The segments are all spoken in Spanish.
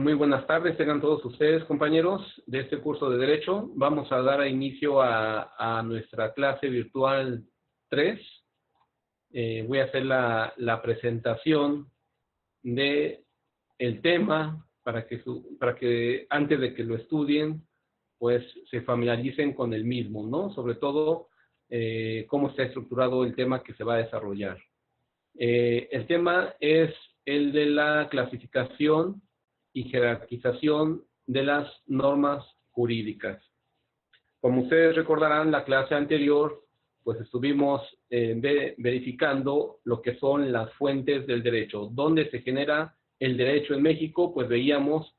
Muy buenas tardes, tengan todos ustedes, compañeros, de este curso de Derecho. Vamos a dar inicio a nuestra clase virtual 3. Voy a hacer la presentación de el tema para que antes de que lo estudien, pues se familiaricen con el mismo, ¿no? Sobre todo, cómo está estructurado el tema que se va a desarrollar. El tema es el de la clasificación y jerarquización de las normas jurídicas. Como ustedes recordarán, la clase anterior, pues estuvimos verificando lo que son las fuentes del derecho. ¿Dónde se genera el derecho en México? Pues veíamos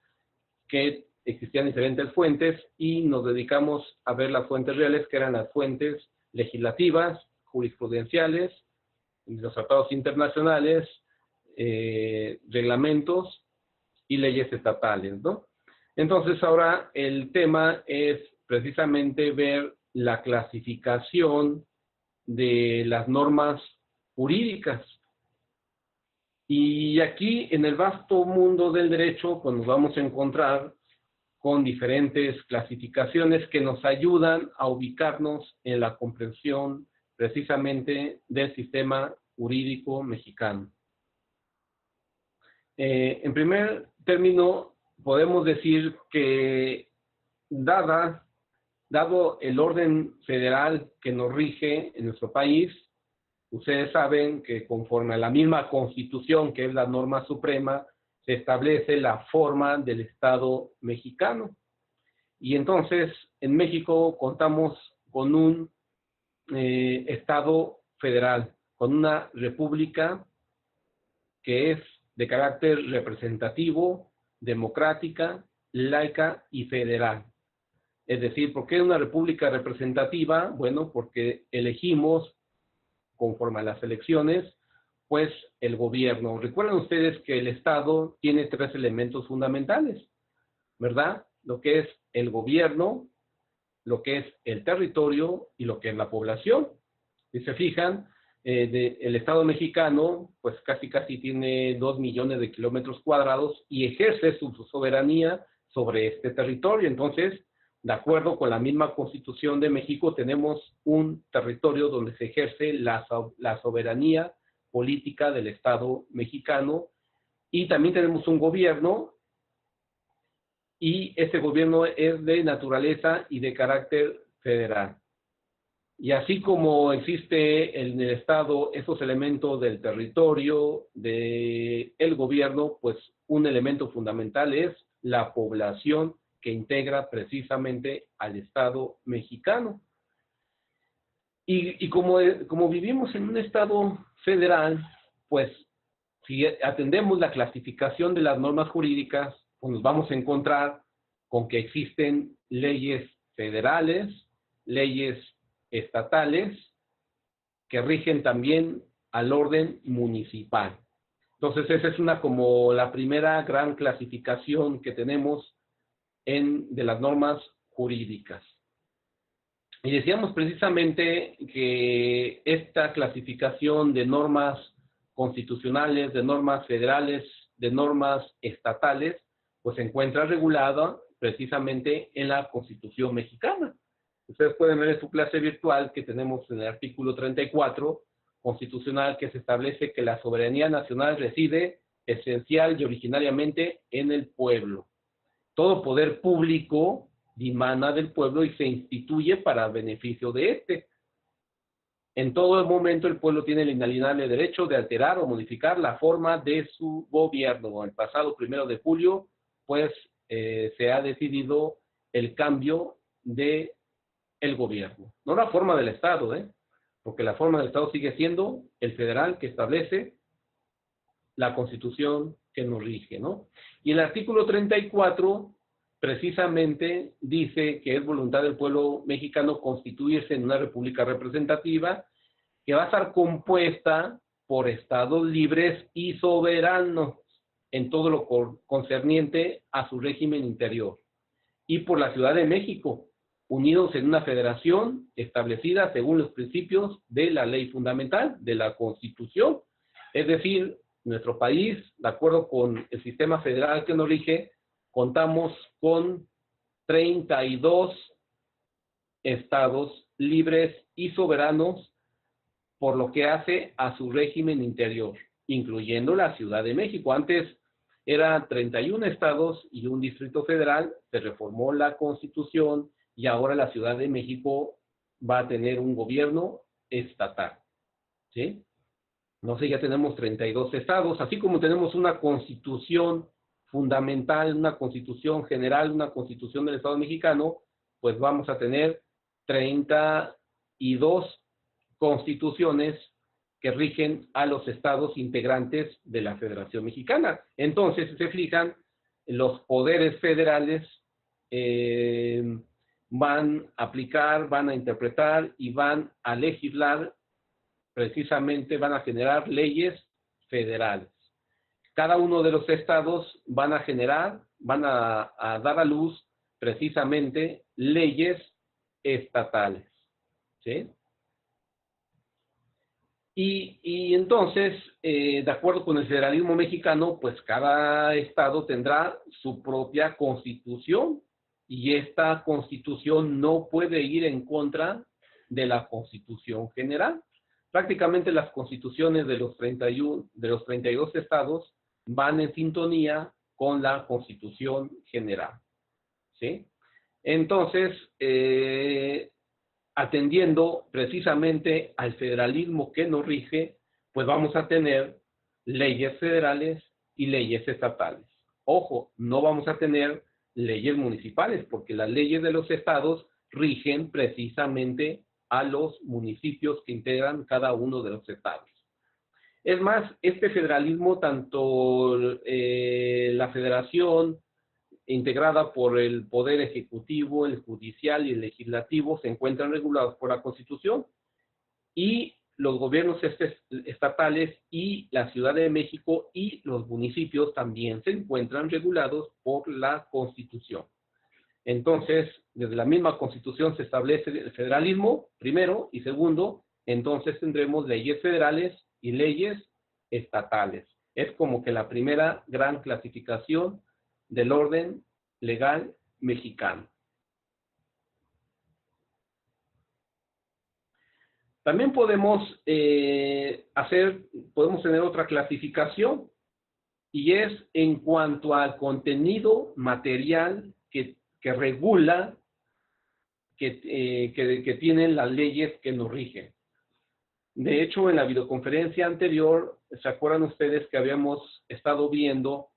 que existían diferentes fuentes y nos dedicamos a ver las fuentes reales, que eran las fuentes legislativas, jurisprudenciales, los tratados internacionales, reglamentos y leyes estatales, ¿no? Entonces ahora el tema es precisamente ver la clasificación de las normas jurídicas. Y aquí en el vasto mundo del derecho, pues nos vamos a encontrar con diferentes clasificaciones que nos ayudan a ubicarnos en la comprensión precisamente del sistema jurídico mexicano. En primer término, podemos decir que dado el orden federal que nos rige en nuestro país, ustedes saben que conforme a la misma Constitución, que es la norma suprema, se establece la forma del Estado mexicano. Y entonces, en México contamos con un Estado federal, con una república que es de carácter representativo, democrática, laica y federal. Es decir, ¿por qué una república representativa? Bueno, porque elegimos, conforme a las elecciones, pues el gobierno. Recuerden ustedes que el Estado tiene 3 elementos fundamentales, ¿verdad? Lo que es el gobierno, lo que es el territorio y lo que es la población. Si se fijan, el Estado mexicano, pues casi tiene 2 millones de kilómetros cuadrados y ejerce su soberanía sobre este territorio. Entonces, de acuerdo con la misma Constitución de México, tenemos un territorio donde se ejerce la soberanía política del Estado mexicano, y también tenemos un gobierno, y este gobierno es de naturaleza y de carácter federal. Y así como existe en el Estado esos elementos del territorio, del gobierno, pues un elemento fundamental es la población que integra precisamente al Estado mexicano. Y como vivimos en un Estado federal, pues si atendemos la clasificación de las normas jurídicas, pues nos vamos a encontrar con que existen leyes federales, leyes estatales, que rigen también al orden municipal. Entonces, esa es como la primera gran clasificación que tenemos de las normas jurídicas. Y decíamos precisamente que esta clasificación de normas constitucionales, de normas federales, de normas estatales, pues se encuentra regulada precisamente en la Constitución mexicana. Ustedes pueden ver en su clase virtual que tenemos en el artículo 34 constitucional, que se establece que la soberanía nacional reside esencial y originariamente en el pueblo. Todo poder público dimana del pueblo y se instituye para beneficio de éste. En todo momento el pueblo tiene el inalienable derecho de alterar o modificar la forma de su gobierno. El pasado 1 de julio, pues, se ha decidido el cambio de el gobierno, no la forma del Estado, porque la forma del Estado sigue siendo el federal, que establece la Constitución que nos rige, ¿no? Y el artículo 34 precisamente dice que es voluntad del pueblo mexicano constituirse en una república representativa que va a estar compuesta por estados libres y soberanos en todo lo concerniente a su régimen interior, y por la Ciudad de México, unidos en una federación establecida según los principios de la ley fundamental, de la Constitución. Es decir, nuestro país, de acuerdo con el sistema federal que nos rige, contamos con 32 estados libres y soberanos por lo que hace a su régimen interior, incluyendo la Ciudad de México. Antes eran 31 estados y un distrito federal, se reformó la Constitución y ahora la Ciudad de México va a tener un gobierno estatal, ¿sí? No sé, ya tenemos 32 estados, así como tenemos una constitución fundamental, una constitución general, una constitución del Estado mexicano, pues vamos a tener 32 constituciones que rigen a los estados integrantes de la Federación Mexicana. Entonces, si se fijan, los poderes federales van a aplicar, van a interpretar y van a legislar, precisamente van a generar leyes federales. Cada uno de los estados van a generar, van a dar a luz precisamente leyes estatales, ¿sí? Y entonces, de acuerdo con el federalismo mexicano, pues cada estado tendrá su propia constitución y esta constitución no puede ir en contra de la constitución general. Prácticamente las constituciones de los 32 estados van en sintonía con la constitución general, ¿sí? Entonces, atendiendo precisamente al federalismo que nos rige, pues vamos a tener leyes federales y leyes estatales. Ojo, no vamos a tener leyes municipales, porque las leyes de los estados rigen precisamente a los municipios que integran cada uno de los estados. Es más, este federalismo, tanto la federación integrada por el Poder Ejecutivo, el Judicial y el Legislativo, se encuentran regulados por la Constitución, y los gobiernos estatales y la Ciudad de México y los municipios también se encuentran regulados por la Constitución. Entonces, desde la misma Constitución se establece el federalismo, primero, y segundo, entonces tendremos leyes federales y leyes estatales. Es como que la primera gran clasificación del orden legal mexicano. También podemos tener otra clasificación, y es en cuanto al contenido material que regula, que tienen las leyes que nos rigen. De hecho, en la videoconferencia anterior, ¿se acuerdan ustedes que habíamos estado viendo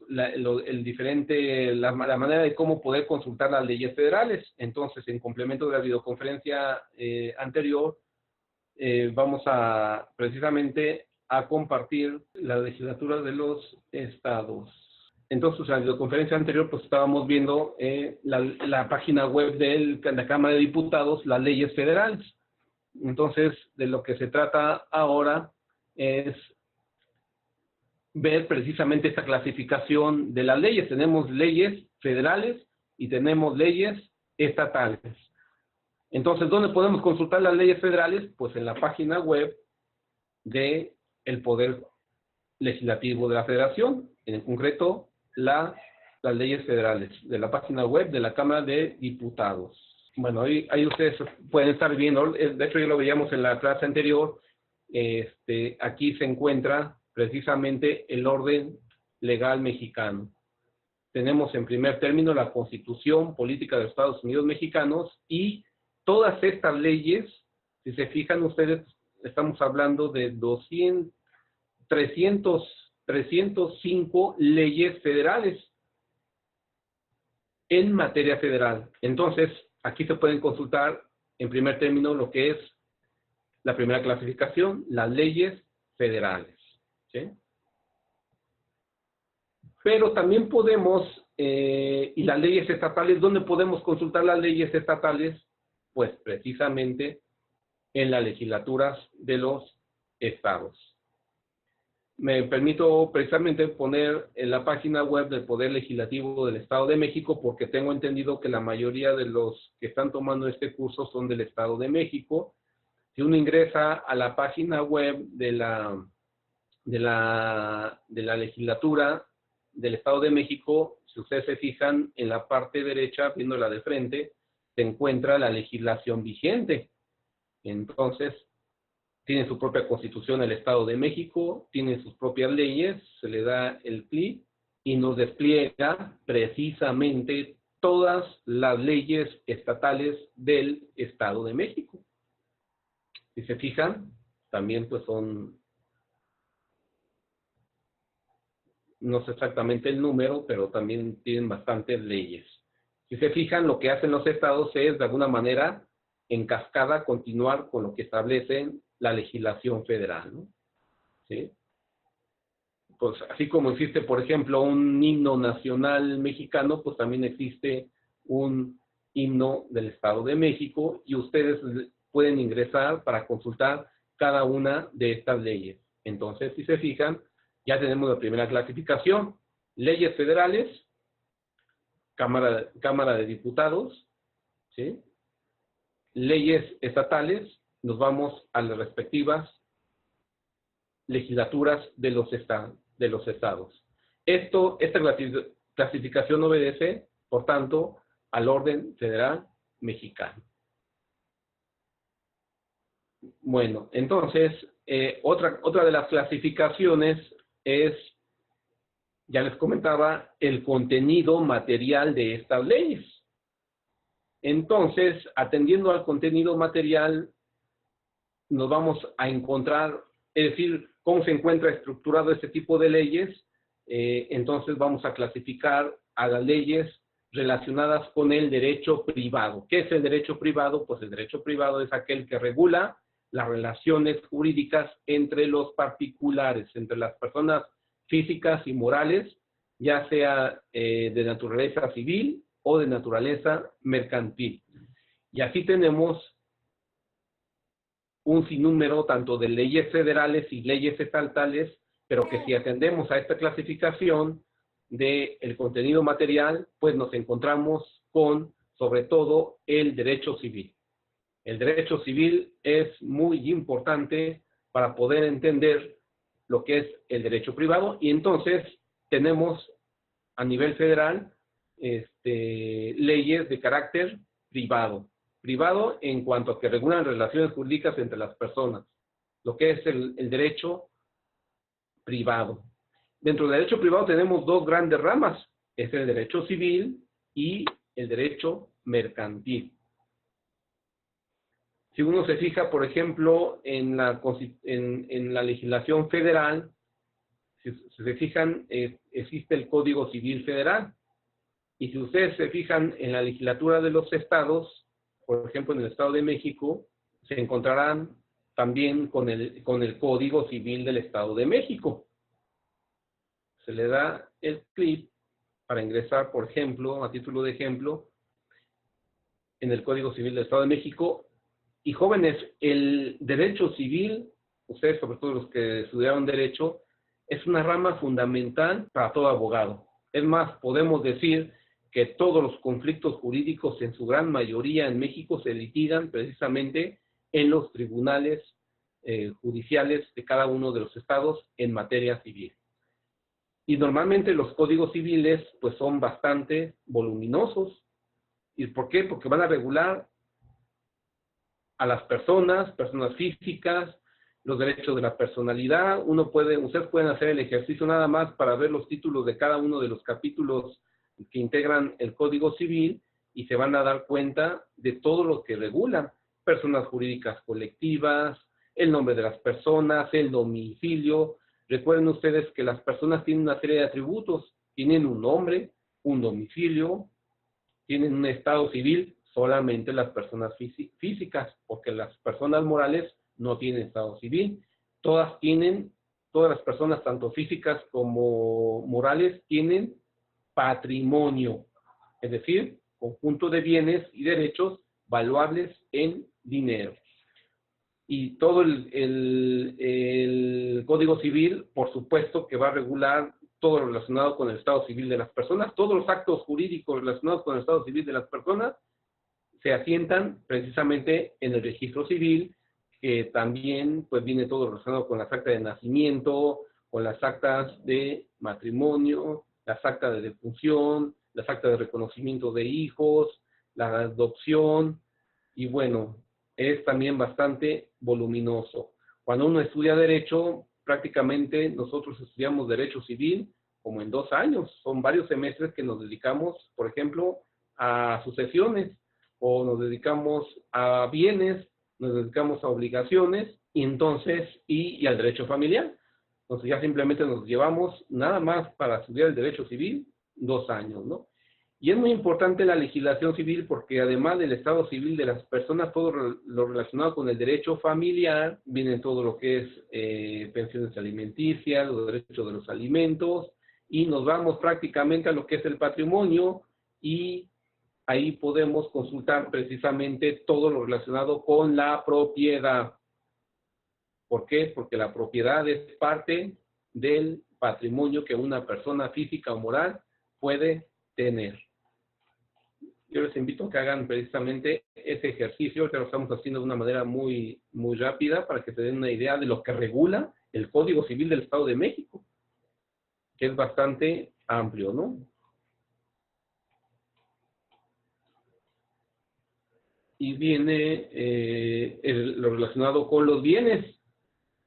la manera de cómo poder consultar las leyes federales? Entonces, en complemento de la videoconferencia anterior, vamos precisamente a compartir la legislatura de los estados. Entonces, en la videoconferencia anterior, pues estábamos viendo la página web de la Cámara de Diputados, las leyes federales. Entonces, de lo que se trata ahora es ver precisamente esta clasificación de las leyes. Tenemos leyes federales y tenemos leyes estatales. Entonces, ¿dónde podemos consultar las leyes federales? Pues en la página web del Poder Legislativo de la Federación, en concreto las leyes federales, de la página web de la Cámara de Diputados. Bueno, ahí ustedes pueden estar viendo, de hecho ya lo veíamos en la clase anterior, aquí se encuentra precisamente el orden legal mexicano. Tenemos en primer término la Constitución Política de los Estados Unidos Mexicanos, y todas estas leyes, si se fijan ustedes, estamos hablando de 305 leyes federales en materia federal. Entonces, aquí se pueden consultar en primer término lo que es la primera clasificación, las leyes federales, ¿sí? Pero también podemos, y las leyes estatales, ¿dónde podemos consultar las leyes estatales? Pues precisamente en las legislaturas de los estados. Me permito precisamente poner en la página web del Poder Legislativo del Estado de México, porque tengo entendido que la mayoría de los que están tomando este curso son del Estado de México. Si uno ingresa a la página web de la legislatura del Estado de México, si ustedes se fijan, en la parte derecha, viéndola de frente, se encuentra la legislación vigente. Entonces, tiene su propia constitución el Estado de México, tiene sus propias leyes, se le da el clic y nos despliega precisamente todas las leyes estatales del Estado de México. Si se fijan, también pues son, no sé exactamente el número, pero también tienen bastantes leyes. Si se fijan, lo que hacen los estados es, de alguna manera, en cascada, continuar con lo que establece la legislación federal, ¿no? ¿Sí? Pues así como existe, por ejemplo, un himno nacional mexicano, pues también existe un himno del Estado de México y ustedes pueden ingresar para consultar cada una de estas leyes. Entonces, si se fijan, ya tenemos la primera clasificación: leyes federales, Cámara de Diputados, ¿sí? Leyes estatales, nos vamos a las respectivas legislaturas de los estados. Esta clasificación obedece, por tanto, al orden federal mexicano. Bueno, entonces, otra de las clasificaciones es, ya les comentaba, el contenido material de estas leyes. Entonces, atendiendo al contenido material, nos vamos a encontrar, es decir, cómo se encuentra estructurado este tipo de leyes. Entonces vamos a clasificar a las leyes relacionadas con el derecho privado. ¿Qué es el derecho privado? Pues el derecho privado es aquel que regula las relaciones jurídicas entre los particulares, entre las personas físicas y morales, ya sea de naturaleza civil o de naturaleza mercantil. Y aquí tenemos un sinnúmero tanto de leyes federales y leyes estatales, pero que si atendemos a esta clasificación del contenido material, pues nos encontramos con, sobre todo, el derecho civil. El derecho civil es muy importante para poder entender lo que es el derecho privado, y entonces tenemos a nivel federal leyes de carácter privado. Privado en cuanto a que regulan relaciones jurídicas entre las personas, lo que es el derecho privado. Dentro del derecho privado tenemos dos grandes ramas, es el derecho civil y el derecho mercantil. Si uno se fija, por ejemplo, en la legislación federal, si se fijan, existe el Código Civil Federal. Y si ustedes se fijan en la legislatura de los estados, por ejemplo, en el Estado de México, se encontrarán también con el Código Civil del Estado de México. Se le da el clic para ingresar, por ejemplo, a título de ejemplo, en el Código Civil del Estado de México. Y jóvenes, el derecho civil, ustedes, sobre todo los que estudiaron derecho, es una rama fundamental para todo abogado. Es más, podemos decir que todos los conflictos jurídicos, en su gran mayoría en México, se litigan precisamente en los tribunales judiciales de cada uno de los estados en materia civil. Y normalmente los códigos civiles pues son bastante voluminosos. ¿Y por qué? Porque van a regular a las personas físicas, los derechos de la personalidad. Ustedes pueden hacer el ejercicio nada más para ver los títulos de cada uno de los capítulos que integran el Código Civil y se van a dar cuenta de todo lo que regulan: personas jurídicas colectivas, el nombre de las personas, el domicilio. Recuerden ustedes que las personas tienen una serie de atributos, tienen un nombre, un domicilio, tienen un estado civil, solamente las personas físicas, porque las personas morales no tienen estado civil. Todas las personas, tanto físicas como morales, tienen patrimonio, es decir, conjunto de bienes y derechos valuables en dinero. Y todo el Código Civil, por supuesto, que va a regular todo lo relacionado con el estado civil de las personas. Todos los actos jurídicos relacionados con el estado civil de las personas se asientan precisamente en el registro civil, que también pues viene todo relacionado con las actas de nacimiento, con las actas de matrimonio, las actas de defunción, las actas de reconocimiento de hijos, la adopción, y bueno, es también bastante voluminoso. Cuando uno estudia Derecho, prácticamente nosotros estudiamos Derecho Civil como en 2 años. Son varios semestres que nos dedicamos, por ejemplo, a sucesiones, o nos dedicamos a bienes, nos dedicamos a obligaciones, y entonces, y al derecho familiar. Entonces ya simplemente nos llevamos nada más para estudiar el derecho civil 2 años, ¿no? Y es muy importante la legislación civil porque además del estado civil de las personas, todo lo relacionado con el derecho familiar, viene todo lo que es pensiones alimenticias, los derechos de los alimentos, y nos vamos prácticamente a lo que es el patrimonio, y ahí podemos consultar precisamente todo lo relacionado con la propiedad. ¿Por qué? Porque la propiedad es parte del patrimonio que una persona física o moral puede tener. Yo les invito a que hagan precisamente ese ejercicio, que lo estamos haciendo de una manera muy rápida para que se den una idea de lo que regula el Código Civil del Estado de México, que es bastante amplio, ¿no? Y viene lo relacionado con los bienes.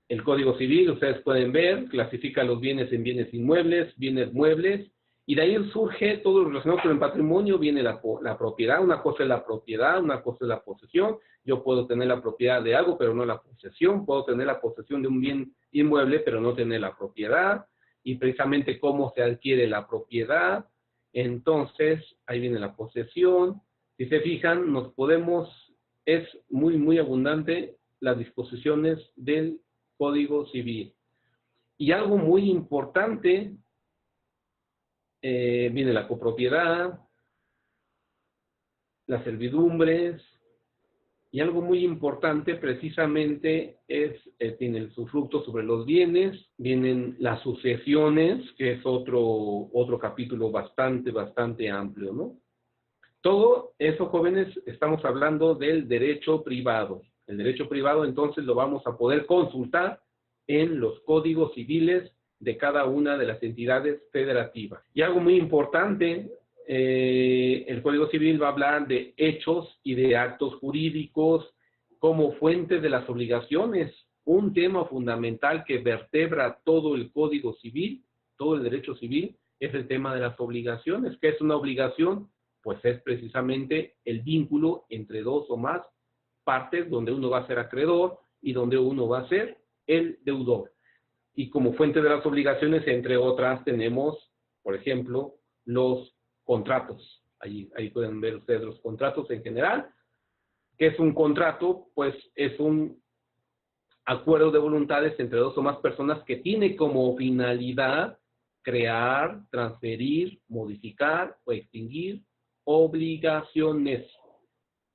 El Código Civil, ustedes pueden ver, clasifica los bienes en bienes inmuebles, bienes muebles, y de ahí surge todo lo relacionado con el patrimonio. Viene la propiedad. Una cosa es la propiedad, una cosa es la posesión. Yo puedo tener la propiedad de algo, pero no la posesión. Puedo tener la posesión de un bien inmueble, pero no tener la propiedad. Y precisamente cómo se adquiere la propiedad. Entonces, ahí viene la posesión. Si se fijan, es muy abundante las disposiciones del Código Civil. Y algo muy importante, viene la copropiedad, las servidumbres, y algo muy importante precisamente tiene el usufructo sobre los bienes, vienen las sucesiones, que es otro capítulo bastante amplio, ¿no? Todo eso, jóvenes, estamos hablando del derecho privado. El derecho privado, entonces, lo vamos a poder consultar en los códigos civiles de cada una de las entidades federativas. Y algo muy importante, el Código Civil va a hablar de hechos y de actos jurídicos como fuente de las obligaciones. Un tema fundamental que vertebra todo el Código Civil, todo el derecho civil, es el tema de las obligaciones. ¿Qué es una obligación? Pues es precisamente el vínculo entre 2 o más partes, donde uno va a ser acreedor y donde uno va a ser el deudor. Y como fuente de las obligaciones, entre otras, tenemos, por ejemplo, los contratos. Ahí pueden ver ustedes los contratos en general. ¿Qué es un contrato? Pues es un acuerdo de voluntades entre 2 o más personas que tiene como finalidad crear, transferir, modificar o extinguir obligaciones.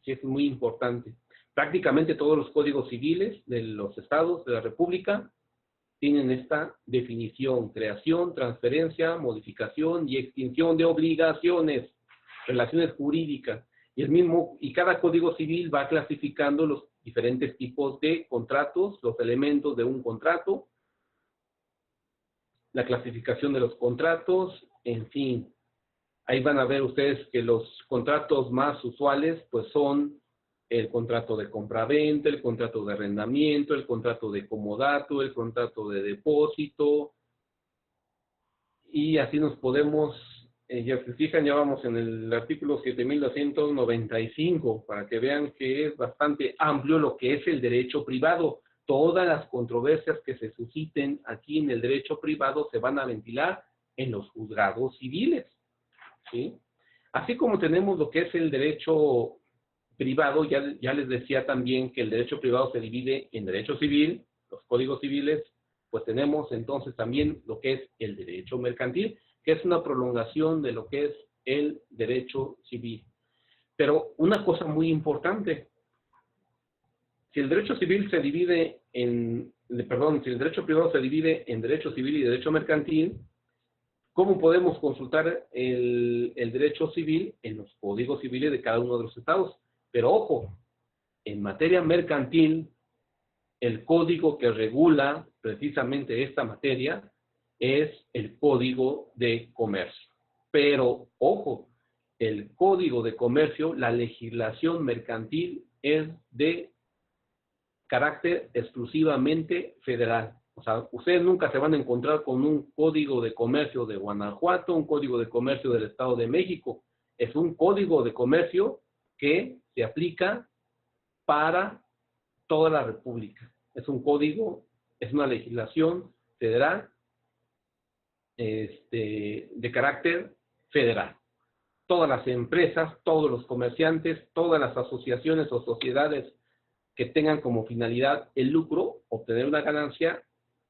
Sí, es muy importante. Prácticamente todos los códigos civiles de los estados de la República tienen esta definición: creación, transferencia, modificación y extinción de obligaciones, relaciones jurídicas. Y cada código civil va clasificando los diferentes tipos de contratos, los elementos de un contrato, la clasificación de los contratos, en fin. Ahí van a ver ustedes que los contratos más usuales pues son el contrato de compraventa, el contrato de arrendamiento, el contrato de comodato, el contrato de depósito, y así nos podemos, ya se fijan, ya vamos en el artículo 7295, para que vean que es bastante amplio lo que es el derecho privado. Todas las controversias que se susciten aquí en el derecho privado se van a ventilar en los juzgados civiles, ¿sí? Así como tenemos lo que es el derecho privado, ya les decía también que el derecho privado se divide en derecho civil, los códigos civiles, pues tenemos entonces también lo que es el derecho mercantil, que es una prolongación de lo que es el derecho civil. Pero una cosa muy importante, si el derecho civil se divide si el derecho privado se divide en derecho civil y derecho mercantil, ¿cómo podemos consultar el derecho civil? En los códigos civiles de cada uno de los estados. Pero ojo, en materia mercantil, el código que regula precisamente esta materia es el Código de Comercio. Pero, ojo, el Código de Comercio, la legislación mercantil es de carácter exclusivamente federal. O sea, ustedes nunca se van a encontrar con un Código de Comercio de Guanajuato, un Código de Comercio del Estado de México. Es un Código de Comercio que se aplica para toda la República. Es un código, es una legislación federal de carácter federal. Todas las empresas, todos los comerciantes, todas las asociaciones o sociedades que tengan como finalidad el lucro, obtener una ganancia,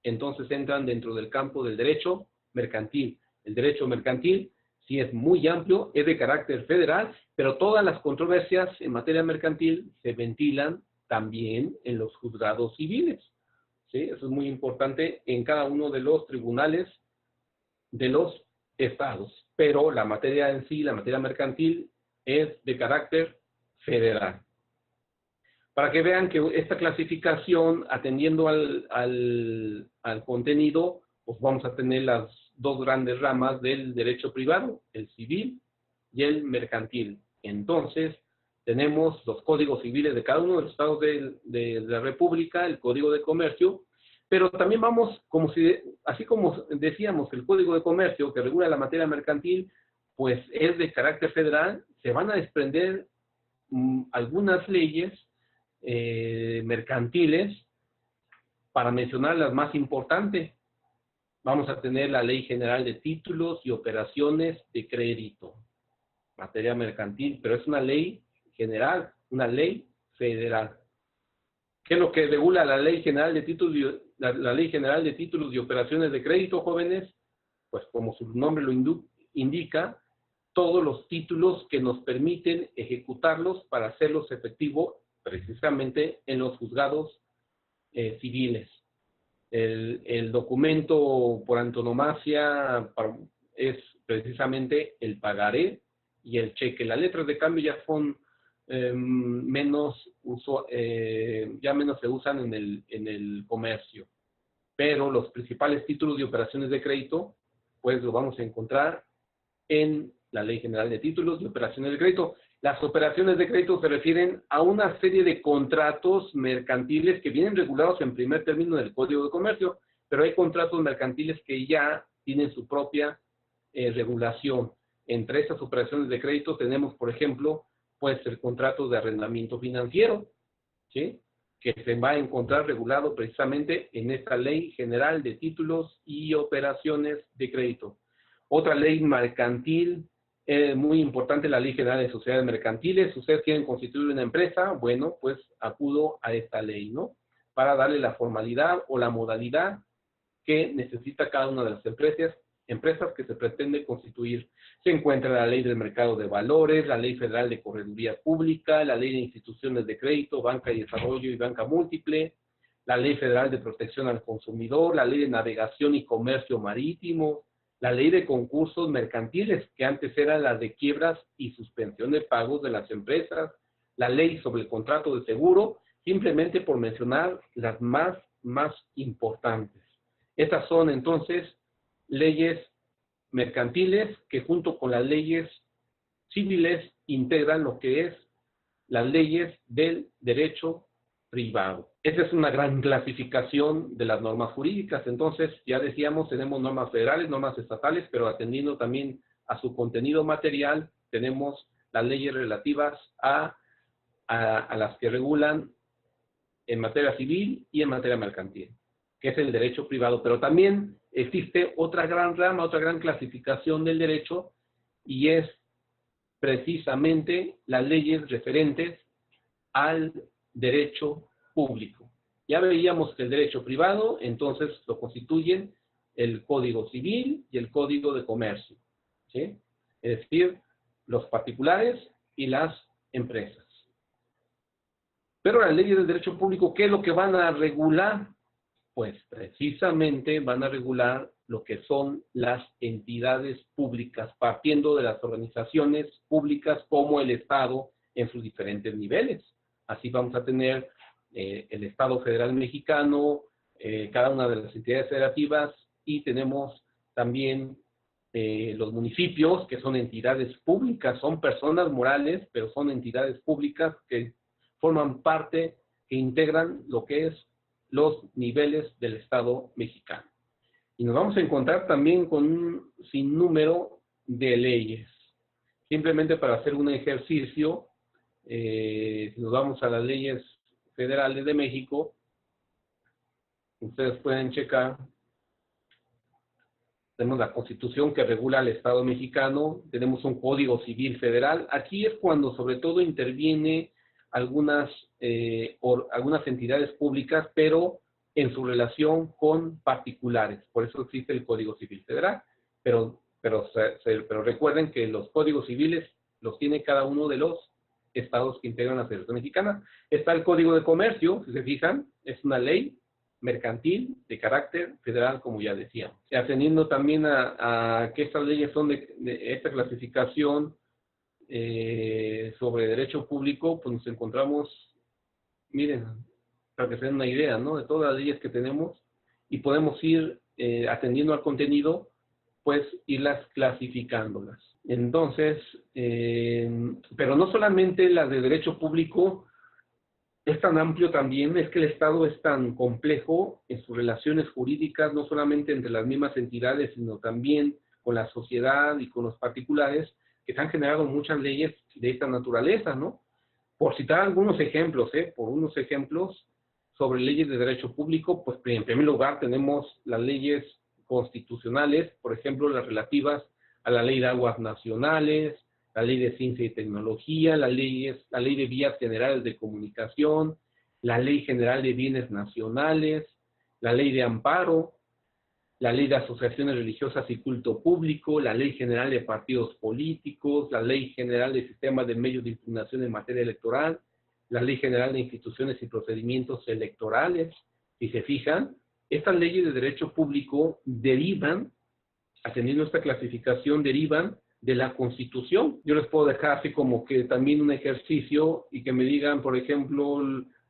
entonces entran dentro del campo del derecho mercantil. El derecho mercantil sí es muy amplio, es de carácter federal, pero todas las controversias en materia mercantil se ventilan también en los juzgados civiles. ¿Sí? Eso es muy importante en cada uno de los tribunales de los estados. Pero la materia en sí, la materia mercantil, es de carácter federal. Para que vean que esta clasificación, atendiendo al contenido, pues vamos a tener las dos grandes ramas del derecho privado, el civil y el mercantil. Entonces, tenemos los códigos civiles de cada uno de los estados de la República, el Código de Comercio, pero también vamos, así como decíamos, el Código de Comercio que regula la materia mercantil, pues es de carácter federal, se van a desprender algunas leyes mercantiles, para mencionar las más importantes. Vamos a tener la Ley General de Títulos y Operaciones de Crédito, materia mercantil, pero es una ley general, una ley federal. ¿Qué es lo que regula la Ley General de Títulos la Ley General de Títulos y Operaciones de Crédito, jóvenes? Pues como su nombre lo indica, todos los títulos que nos permiten ejecutarlos para hacerlos efectivos precisamente en los juzgados civiles. El documento por antonomasia es precisamente el pagaré y el cheque. Las letras de cambio ya son menos se usan en el comercio, pero los principales títulos y operaciones de crédito pues lo vamos a encontrar en la Ley General de Títulos y Operaciones de Crédito. Las operaciones de crédito se refieren a una serie de contratos mercantiles que vienen regulados en primer término del Código de Comercio, pero hay contratos mercantiles que ya tienen su propia regulación. Entre esas operaciones de crédito tenemos, por ejemplo, pues el contrato de arrendamiento financiero, ¿sí?, que se va a encontrar regulado precisamente en esta Ley General de Títulos y Operaciones de Crédito. Otra ley mercantil muy importante, la Ley General de Sociedades Mercantiles. Si ustedes quieren constituir una empresa, bueno, pues acudo a esta ley, ¿no?, para darle la formalidad o la modalidad que necesita cada una de las empresas que se pretende constituir. Se encuentra la Ley del Mercado de Valores, la Ley Federal de Correduría Pública, la Ley de Instituciones de Crédito, Banca y Desarrollo y Banca Múltiple, la Ley Federal de Protección al Consumidor, la Ley de Navegación y Comercio Marítimo, la Ley de Concursos Mercantiles, que antes era la de quiebras y suspensión de pagos de las empresas, la Ley sobre el Contrato de Seguro, simplemente por mencionar las más importantes. Estas son entonces leyes mercantiles que junto con las leyes civiles integran lo que es las leyes del derecho privado. Esta es una gran clasificación de las normas jurídicas. Entonces, ya decíamos, tenemos normas federales, normas estatales, pero atendiendo también a su contenido material, tenemos las leyes relativas a las que regulan en materia civil y en materia mercantil, que es el derecho privado. Pero también existe otra gran rama, otra gran clasificación del derecho, y es precisamente las leyes referentes al derecho público. Ya veíamos que el derecho privado, entonces, lo constituyen el Código Civil y el Código de Comercio, ¿sí?, es decir, los particulares y las empresas. Pero las leyes del derecho público, ¿qué es lo que van a regular? Pues precisamente van a regular lo que son las entidades públicas, partiendo de las organizaciones públicas como el Estado en sus diferentes niveles. Así vamos a tener el Estado Federal Mexicano, cada una de las entidades federativas y tenemos también los municipios, que son entidades públicas, son personas morales, pero son entidades públicas que forman parte, que integran lo que es los niveles del Estado mexicano. Y nos vamos a encontrar también con un sinnúmero de leyes. Simplemente para hacer un ejercicio, si nos vamos a las leyes federales de México, ustedes pueden checar. Tenemos la Constitución que regula el Estado mexicano, tenemos un Código Civil Federal. Aquí es cuando sobre todo interviene algunas entidades públicas, pero en su relación con particulares. Por eso existe el Código Civil Federal. Pero recuerden que los códigos civiles los tiene cada uno de los estados que integran la Federación Mexicana. Está el Código de Comercio, si se fijan, es una ley mercantil de carácter federal, como ya decíamos. Atendiendo también a que estas leyes son de esta clasificación sobre derecho público, pues nos encontramos, miren, para que se den una idea, ¿no?, de todas las leyes que tenemos, y podemos ir atendiendo al contenido, pues irlas clasificándolas. Entonces, pero no solamente las de derecho público, es tan amplio también, es que el Estado es tan complejo en sus relaciones jurídicas, no solamente entre las mismas entidades, sino también con la sociedad y con los particulares, que se han generado muchas leyes de esta naturaleza, ¿no? Por citar algunos ejemplos, sobre leyes de derecho público, pues en primer lugar tenemos las leyes constitucionales, por ejemplo, las relativas a la Ley de Aguas Nacionales, la Ley de Ciencia y Tecnología, la Ley de Vías Generales de Comunicación, la Ley General de Bienes Nacionales, la Ley de Amparo, la Ley de Asociaciones Religiosas y Culto Público, la Ley General de Partidos Políticos, la Ley General de Sistemas de Medios de Impugnación en materia electoral, la Ley General de Instituciones y Procedimientos Electorales. Si se fijan, estas leyes de derecho público derivan, atendiendo esta clasificación, derivan de la Constitución. Yo les puedo dejar así como que también un ejercicio y que me digan, por ejemplo,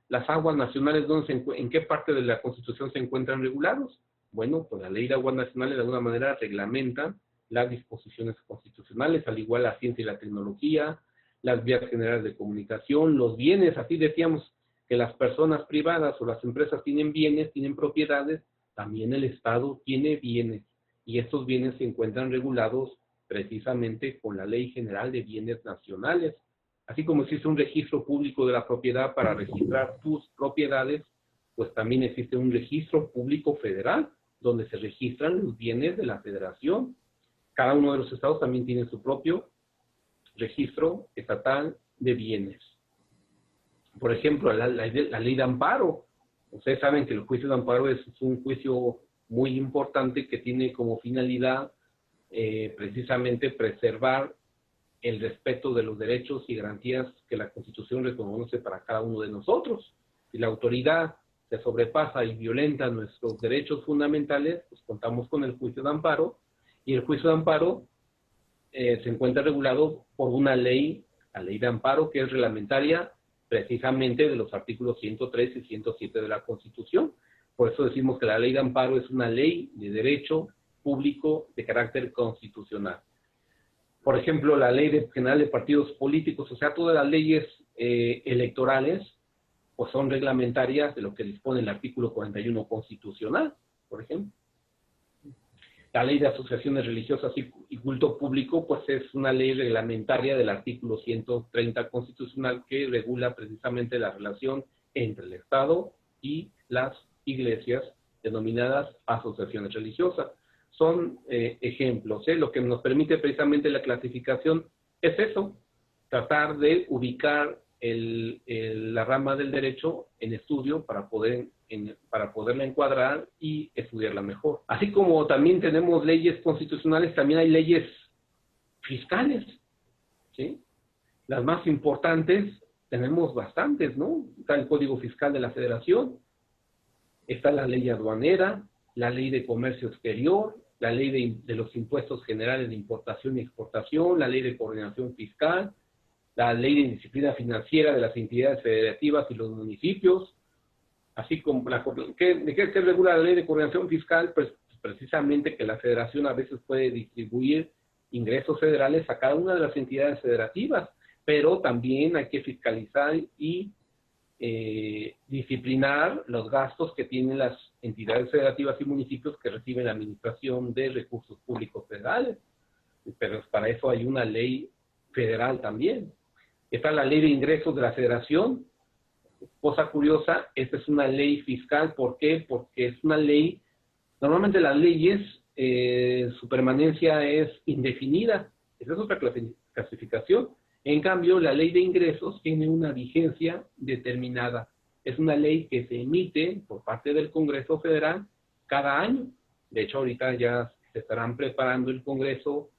las aguas nacionales, ¿en qué parte de la Constitución se encuentran regulados? Bueno, pues la Ley de Aguas Nacionales de alguna manera reglamenta las disposiciones constitucionales, al igual la ciencia y la tecnología, las vías generales de comunicación, los bienes. Así decíamos que las personas privadas o las empresas tienen bienes, tienen propiedades, también el Estado tiene bienes, y estos bienes se encuentran regulados precisamente con la Ley General de Bienes Nacionales. Así como existe un registro público de la propiedad para registrar tus propiedades, pues también existe un registro público federal, donde se registran los bienes de la federación. Cada uno de los estados también tiene su propio registro estatal de bienes. Por ejemplo, la ley de amparo. Ustedes saben que el juicio de amparo es un juicio muy importante que tiene como finalidad precisamente preservar el respeto de los derechos y garantías que la Constitución reconoce para cada uno de nosotros. Si la autoridad se sobrepasa y violenta nuestros derechos fundamentales, pues contamos con el juicio de amparo, y el juicio de amparo se encuentra regulado por una ley, la ley de amparo, que es reglamentaria precisamente de los artículos 103 y 107 de la Constitución. Por eso decimos que la ley de amparo es una ley de derecho público de carácter constitucional. Por ejemplo, la Ley General de Partidos Políticos, o sea, todas las leyes electorales, pues son reglamentarias de lo que dispone el artículo 41 constitucional, por ejemplo. La Ley de Asociaciones Religiosas y Culto Público, pues es una ley reglamentaria del artículo 130 constitucional que regula precisamente la relación entre el Estado y las iglesias denominadas asociaciones religiosas. Son ejemplos, lo que nos permite precisamente la clasificación es eso, tratar de ubicar la rama del derecho en estudio para poderla encuadrar y estudiarla mejor. Así como también tenemos leyes constitucionales, también hay leyes fiscales, ¿sí? Las más importantes, tenemos bastantes, ¿no? Está el Código Fiscal de la Federación, está la ley aduanera, la ley de comercio exterior, la ley de los impuestos generales de importación y exportación, la ley de coordinación fiscal, la ley de disciplina financiera de las entidades federativas y los municipios, así como ¿qué regula la ley de coordinación fiscal? Pues precisamente que la federación a veces puede distribuir ingresos federales a cada una de las entidades federativas, pero también hay que fiscalizar y disciplinar los gastos que tienen las entidades federativas y municipios que reciben la administración de recursos públicos federales. Pero para eso hay una ley federal también. Está la ley de ingresos de la federación. Cosa curiosa, esta es una ley fiscal. ¿Por qué? Porque es una ley, normalmente las leyes, su permanencia es indefinida. Esa es otra clasificación. En cambio, la ley de ingresos tiene una vigencia determinada. Es una ley que se emite por parte del Congreso Federal cada año. De hecho, ahorita ya se estarán preparando el Congreso,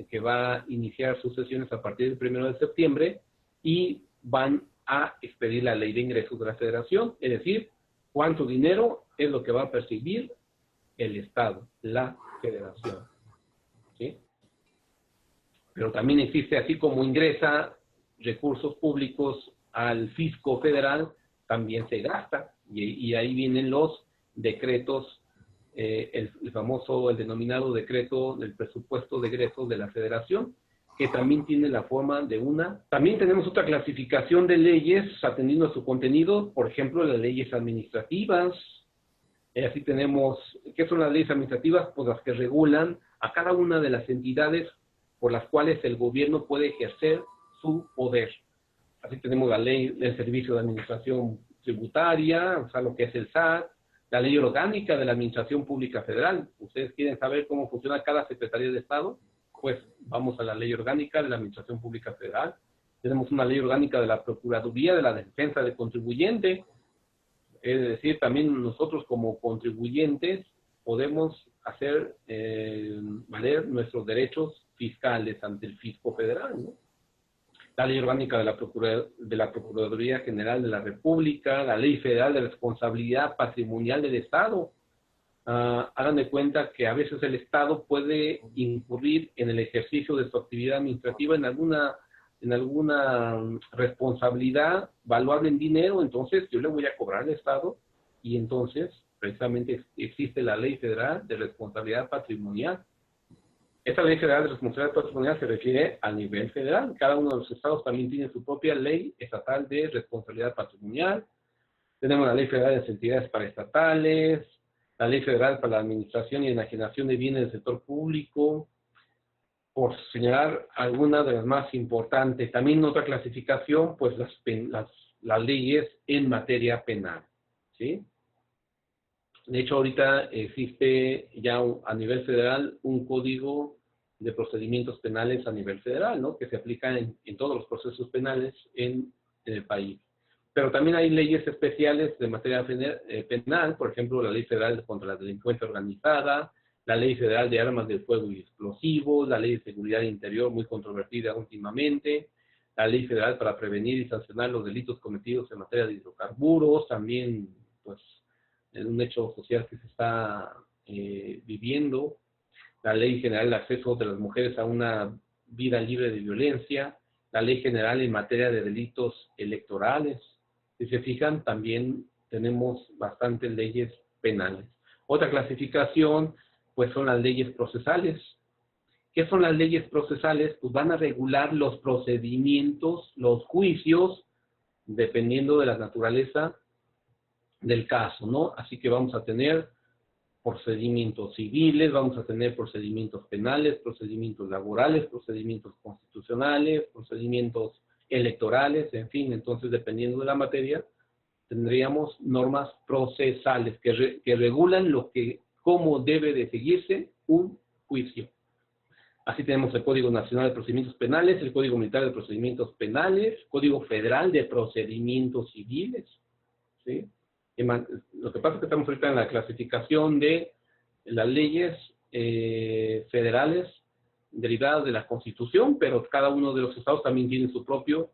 que va a iniciar sus sesiones a partir del 1 de septiembre, y van a expedir la ley de ingresos de la Federación, es decir, cuánto dinero es lo que va a percibir el Estado, la Federación. ¿Sí? Pero también existe, así como ingresa recursos públicos al fisco federal, también se gasta, y ahí vienen los decretos, el famoso, el denominado decreto del presupuesto de egresos de la Federación, que también tiene la forma de una. También tenemos otra clasificación de leyes atendiendo a su contenido, por ejemplo, las leyes administrativas. Así tenemos, ¿qué son las leyes administrativas? Pues las que regulan a cada una de las entidades por las cuales el gobierno puede ejercer su poder. Así tenemos la ley del Servicio de Administración Tributaria, o sea, lo que es el SAT, la ley orgánica de la Administración Pública Federal. ¿Ustedes quieren saber cómo funciona cada Secretaría de Estado? Pues vamos a la ley orgánica de la Administración Pública Federal. Tenemos una ley orgánica de la Procuraduría de la Defensa del Contribuyente. Es decir, también nosotros como contribuyentes podemos hacer valer nuestros derechos fiscales ante el fisco federal, ¿no? La ley orgánica de la Procuraduría General de la República, la Ley Federal de Responsabilidad Patrimonial del Estado. Hagan de cuenta que a veces el Estado puede incurrir en el ejercicio de su actividad administrativa en alguna responsabilidad valuable en dinero, entonces yo le voy a cobrar al Estado, y entonces precisamente existe la Ley Federal de Responsabilidad Patrimonial. Esta Ley Federal de Responsabilidad Patrimonial se refiere al nivel federal. Cada uno de los estados también tiene su propia ley estatal de responsabilidad patrimonial. Tenemos la Ley Federal de Entidades Paraestatales, la Ley Federal para la Administración y Enajenación de Bienes del Sector Público, por señalar algunas de las más importantes. También otra clasificación, pues las leyes en materia penal, ¿sí? De hecho, ahorita existe ya a nivel federal un código de procedimientos penales a nivel federal, ¿no? Que se aplica en todos los procesos penales en el país. Pero también hay leyes especiales de materia penal, por ejemplo, la Ley Federal contra la Delincuencia Organizada, la Ley Federal de Armas de Fuego y Explosivos, la Ley de Seguridad Interior, muy controvertida últimamente, la Ley Federal para prevenir y sancionar los delitos cometidos en materia de hidrocarburos, también, pues, en un hecho social que se está viviendo, la Ley General de Acceso de las Mujeres a una vida libre de violencia, la Ley General en materia de delitos electorales. Si se fijan, también tenemos bastantes leyes penales. Otra clasificación, pues son las leyes procesales. ¿Qué son las leyes procesales? Pues van a regular los procedimientos, los juicios, dependiendo de la naturaleza del caso, ¿no? Así que vamos a tener procedimientos civiles, vamos a tener procedimientos penales, procedimientos laborales, procedimientos constitucionales, procedimientos electorales, en fin. Entonces, dependiendo de la materia, tendríamos normas procesales que regulan cómo debe de seguirse un juicio. Así tenemos el Código Nacional de Procedimientos Penales, el Código Militar de Procedimientos Penales, Código Federal de Procedimientos Civiles, ¿sí? Lo que pasa es que estamos ahorita en la clasificación de las leyes federales derivadas de la Constitución, pero cada uno de los estados también tiene su propio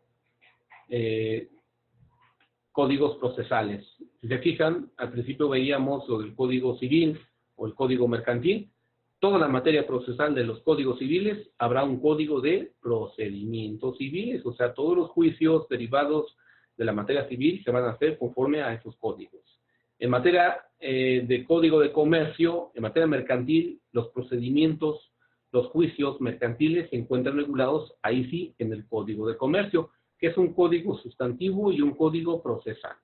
códigos procesales. Si se fijan, al principio veíamos lo del Código Civil o el Código Mercantil. Toda la materia procesal de los códigos civiles habrá un código de procedimientos civiles, o sea, todos los juicios derivados de la materia civil se van a hacer conforme a esos códigos. En materia de Código de Comercio, en materia mercantil, los procedimientos, los juicios mercantiles se encuentran regulados, ahí sí, en el Código de Comercio, que es un código sustantivo y un código procesal.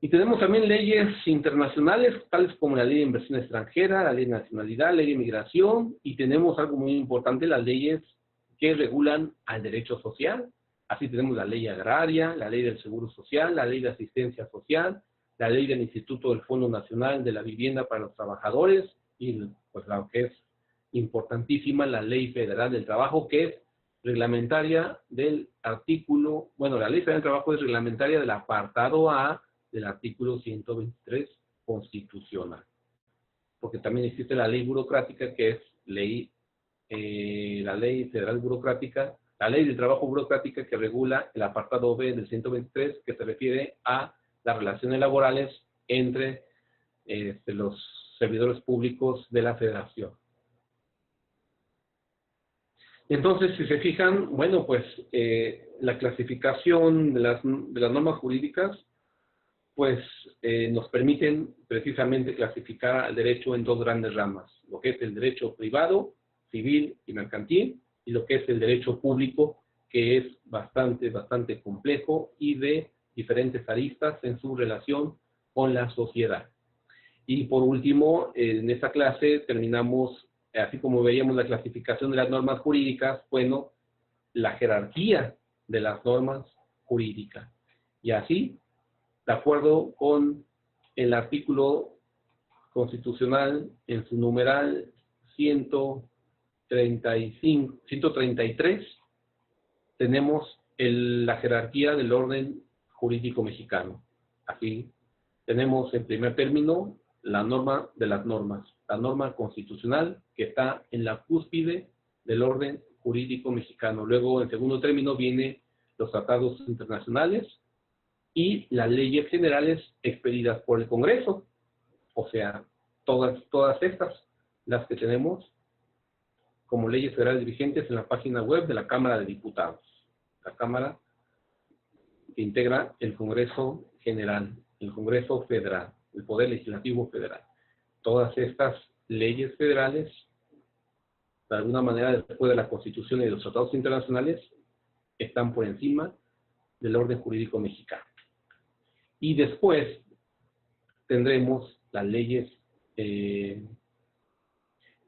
Y tenemos también leyes internacionales, tales como la Ley de Inversión Extranjera, la Ley de Nacionalidad, la Ley de Migración, y tenemos algo muy importante, las leyes que regulan al derecho social. Así tenemos la Ley Agraria, la Ley del Seguro Social, la Ley de Asistencia Social, la Ley del Instituto del Fondo Nacional de la Vivienda para los Trabajadores, y pues la que es importantísima, la Ley Federal del Trabajo, que es reglamentaria del artículo, bueno, la Ley Federal del Trabajo es reglamentaria del apartado A del artículo 123 constitucional. Porque también existe la ley burocrática, que es la ley federal burocrática, la ley del trabajo burocrática, que regula el apartado B del 123, que se refiere a las relaciones laborales entre los servidores públicos de la federación. Entonces, si se fijan, bueno, pues la clasificación de las normas jurídicas, pues nos permiten precisamente clasificar al derecho en dos grandes ramas, lo que es el derecho privado, civil y mercantil, y lo que es el derecho público, que es bastante complejo y de diferentes aristas en su relación con la sociedad. Y por último, en esta clase terminamos, así como veíamos la clasificación de las normas jurídicas, bueno, la jerarquía de las normas jurídicas. Y así, de acuerdo con el artículo constitucional en su numeral 133, tenemos la jerarquía del orden jurídico mexicano. Aquí tenemos en primer término la norma de las normas, la norma constitucional que está en la cúspide del orden jurídico mexicano. Luego, en segundo término, vienen los tratados internacionales y las leyes generales expedidas por el Congreso, o sea, todas estas, las que tenemos como leyes federales vigentes en la página web de la Cámara de Diputados, la Cámara que integra el Congreso General, el Congreso Federal, el Poder Legislativo Federal. Todas estas leyes federales, de alguna manera, después de la Constitución y de los tratados internacionales, están por encima del orden jurídico mexicano. Y después tendremos las leyes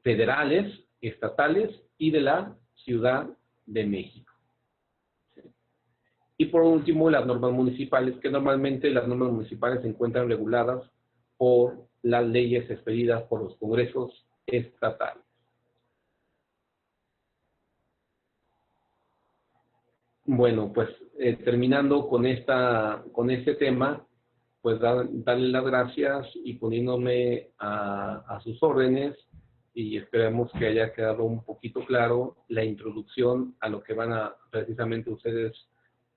federales, estatales y de la Ciudad de México. Y por último, las normas municipales, que normalmente las normas municipales se encuentran reguladas por las leyes expedidas por los congresos estatales. Bueno, pues terminando con este tema, pues darle las gracias y poniéndome a sus órdenes, y esperemos que haya quedado un poquito claro la introducción a lo que van a precisamente ustedes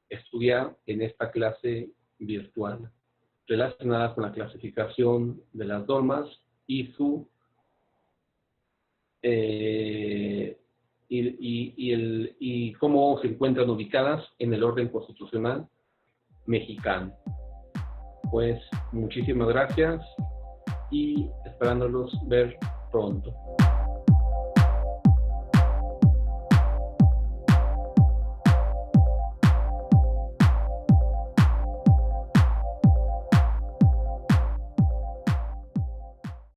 estudiar en esta clase virtual relacionada con la clasificación de las normas y su y cómo se encuentran ubicadas en el orden constitucional mexicano. Pues muchísimas gracias y esperándolos ver pronto.